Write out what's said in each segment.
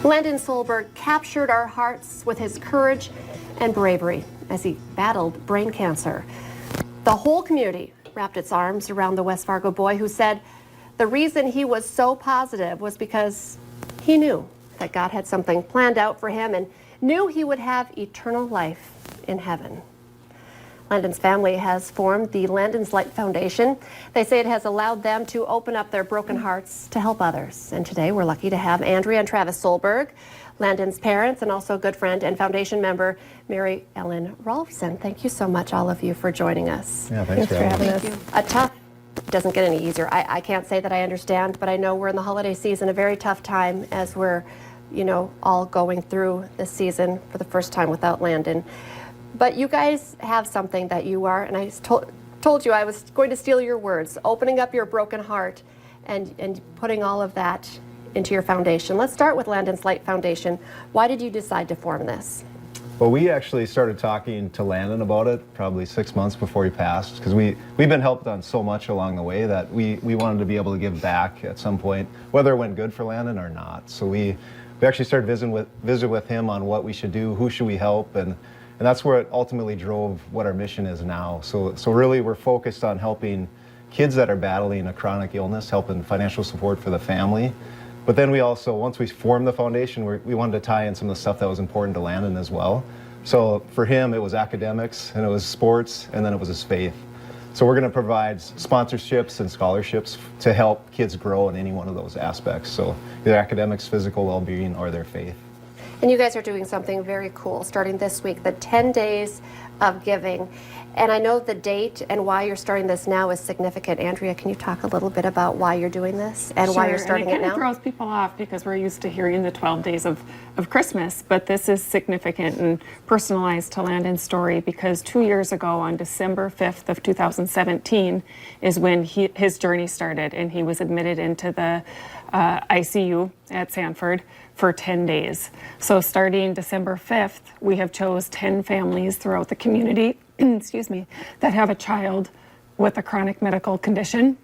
Landon Solberg captured our hearts with his courage and bravery as he battled brain cancer. The whole community wrapped its arms around the West Fargo boy who said the reason he was so positive was because he knew that God had something planned out for him and knew he would have eternal life in heaven. Landon's family has formed the Landon's Light Foundation. They say it has allowed them to open up their broken hearts to help others. And today we're lucky to have Andrea and Travis Solberg, Landon's parents, and also good friend and foundation member, Mary Ellen Rolfson. Thank you so much, all of you, for joining us. Yeah, thanks for having us. A tough, doesn't get any easier. I can't say that I understand, but I know we're in the holiday season, a very tough time as we're, all going through this season for the first time without Landon. But you guys have something that you are, and I told you I was going to steal your words, opening up your broken heart and putting all of that into your foundation. Let's start with Landon's Light Foundation. Why did you decide to form this? Well, we actually started talking to Landon about it probably 6 months before he passed, because we've been helped on so much along the way that we wanted to be able to give back at some point, whether it went good for Landon or not. So we actually started visit with him on what we should do, who should we help, and that's where it ultimately drove what our mission is now. So really we're focused on helping kids that are battling a chronic illness, helping financial support for the family. But then we also, once we formed the foundation, we wanted to tie in some of the stuff that was important to Landon as well. So for him, it was academics, and it was sports, and then it was his faith. So we're gonna provide sponsorships and scholarships to help kids grow in any one of those aspects. So either academics, physical well-being, or their faith. And you guys are doing something very cool starting this week, the 10 days of giving. And I know the date and why you're starting this now is significant. Andrea, can you talk a little bit about why you're doing this and why you're starting it now? It kind of throws people off because we're used to hearing the 12 days of Christmas, but this is significant and personalized to Landon's story because 2 years ago on December 5th of 2017 is when his journey started, and he was admitted into the ICU at Sanford for 10 days. So starting December 5th, we have chose 10 families throughout the community, excuse me, that have a child with a chronic medical condition.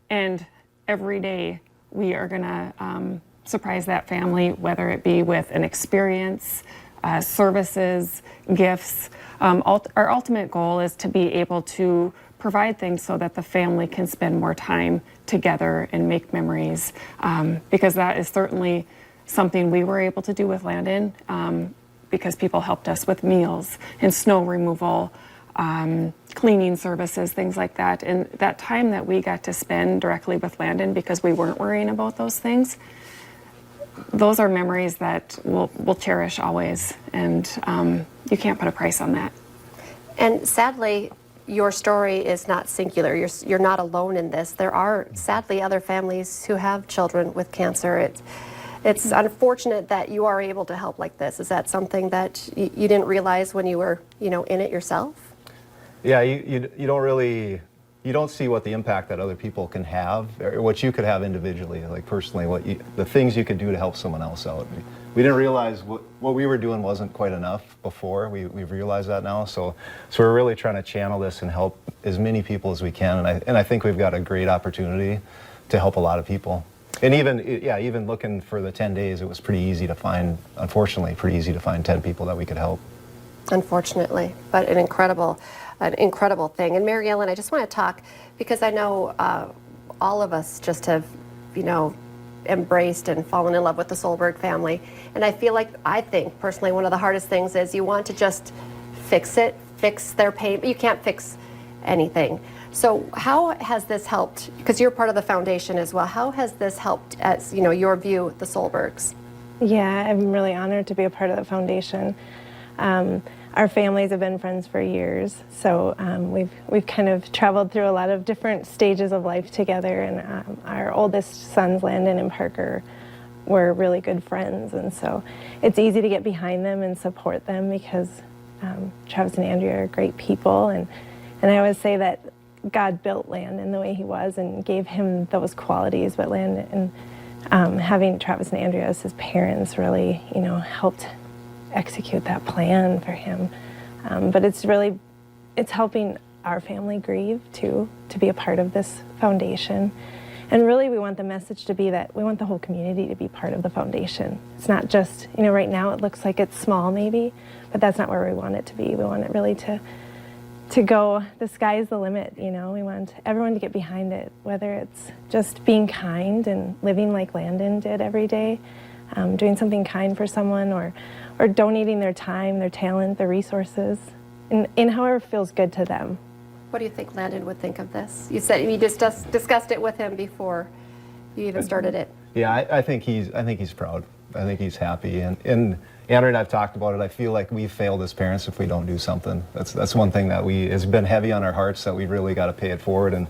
And every day we are gonna surprise that family, whether it be with an experience, services, gifts. Our ultimate goal is to be able to provide things so that the family can spend more time together and make memories, because that is certainly something we were able to do with Landon, because people helped us with meals and snow removal, cleaning services, things like that. And that time that we got to spend directly with Landon, because we weren't worrying about those things, those are memories that we'll cherish always, and you can't put a price on that. And sadly, your story is not singular. You're not alone in this. There are sadly other families who have children with cancer. It's unfortunate that you are able to help like this. Is that something that you didn't realize when you were, in it yourself? Yeah, you don't see what the impact that other people can have, or what you could have individually, like personally, the things you could do to help someone else out. We didn't realize what we were doing wasn't quite enough before. We've realized that now, so we're really trying to channel this and help as many people as we can, and I think we've got a great opportunity to help a lot of people. And even looking for the 10 days, it was pretty easy to find, unfortunately, pretty easy to find 10 people that we could help. Unfortunately, but an incredible thing. And Mary Ellen, I just want to talk, because I know all of us just have, embraced and fallen in love with the Solberg family. And I think personally, one of the hardest things is you want to just fix their pain, but you can't fix anything. So how has this helped, because you're part of the foundation as well, how has this helped as, your view, the Solbergs? Yeah, I'm really honored to be a part of the foundation. Our families have been friends for years, so we've kind of traveled through a lot of different stages of life together, and our oldest sons, Landon and Parker, were really good friends, and so it's easy to get behind them and support them because Travis and Andrea are great people, and I always say that God built Landon the way he was and gave him those qualities, but Landon, having Travis and Andrea as his parents really, helped execute that plan for him. But it's helping our family grieve too, to be a part of this foundation. And really we want the message to be that we want the whole community to be part of the foundation. It's not just, right now it looks like it's small maybe, but that's not where we want it to be. We want it really to go, the sky's the limit, We want everyone to get behind it, whether it's just being kind and living like Landon did every day, doing something kind for someone, or donating their time, their talent, their resources, in however feels good to them. What do you think Landon would think of this? You said you just discussed it with him before you even started it. Yeah, I think he's proud. I think he's happy, and Andrew and I've talked about it. I feel like we've failed as parents if we don't do something. That's one thing that has been heavy on our hearts, that we really got to pay it forward. And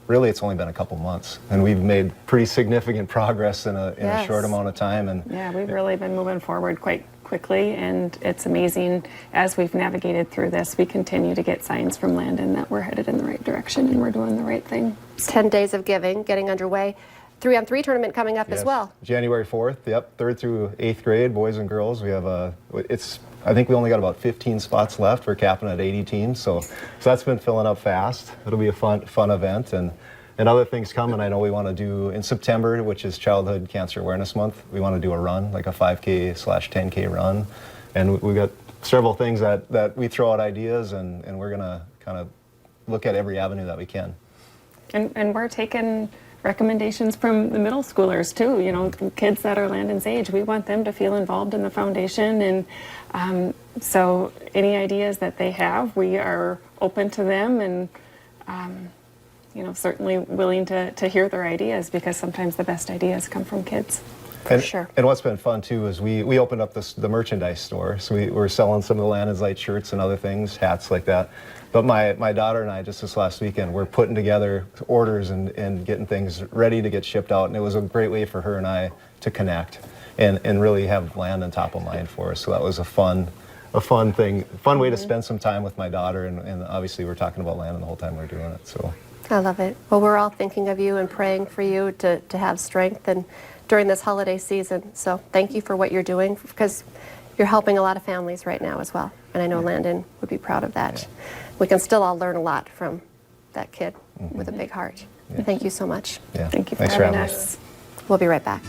really, it's only been a couple months, and we've made pretty significant progress in a short amount of time. And yeah, we've really been moving forward quite quickly, and it's amazing as we've navigated through this. We continue to get signs from Landon that we're headed in the right direction and we're doing the right thing. 10 days of giving, getting underway. 3-on-3 tournament coming up as well. January 4th, yep, 3rd through 8th grade, boys and girls. We have I think we only got about 15 spots left. We're capping at 80 teams, so that's been filling up fast. It'll be a fun event, and other things coming. I know we want to do in September, which is Childhood Cancer Awareness Month. We want to do a run, like a 5K/10K run, and we've got several things that we throw out ideas, and we're gonna kind of look at every avenue that we can. And we're taking recommendations from the middle schoolers too, kids that are Landon's age. We want them to feel involved in the foundation, and so any ideas that they have, we are open to them, and certainly willing to hear their ideas, because sometimes the best ideas come from kids. For sure. And what's been fun too is we opened up the merchandise store, so we're selling some of the Landon's Light shirts and other things, hats like that. But my daughter and I, just this last weekend, we're putting together orders and getting things ready to get shipped out, and it was a great way for her and I to connect and really have Landon top of mind for us. So that was a fun way to spend some time with my daughter, and obviously we're talking about Landon the whole time we're doing it. So I love it. Well, we're all thinking of you and praying for you to have strength and during this holiday season. So thank you for what you're doing, because you're helping a lot of families right now as well. And I know Landon would be proud of that. We can still all learn a lot from that kid with a big heart. Thank you so much. yeah, Thank you for thanks having having us. We'll be right back.